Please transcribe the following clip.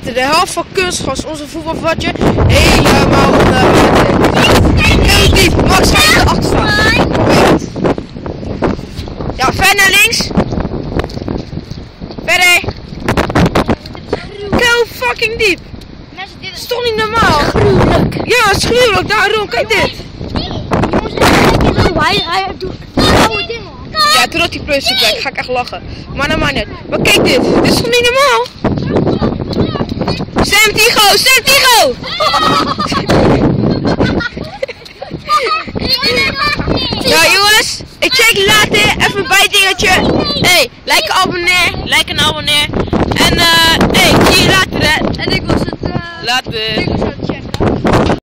De helft van kunstgras, onze voetbalvatje, helemaal heel diep. Max, ga je erachter staan. Probeer het. Ja, ver naar links. Verder. Heel fucking diep. Dat is toch niet normaal? Gruwelijk. Ja, het is gruwelijk. Daarom, kijk dit. Hij doet oude dingen. Ja, toen had hij plus op weg. Ga ik echt lachen. Maar dat maakt niet. Maar kijk dit. Dit is toch niet normaal? Sam Tigo! Sam Tigo! Nou jongens, ik check je later. Even een bijdingetje. Hey, like en abonneer. En hey, zie je later hè. En ik was het. Later.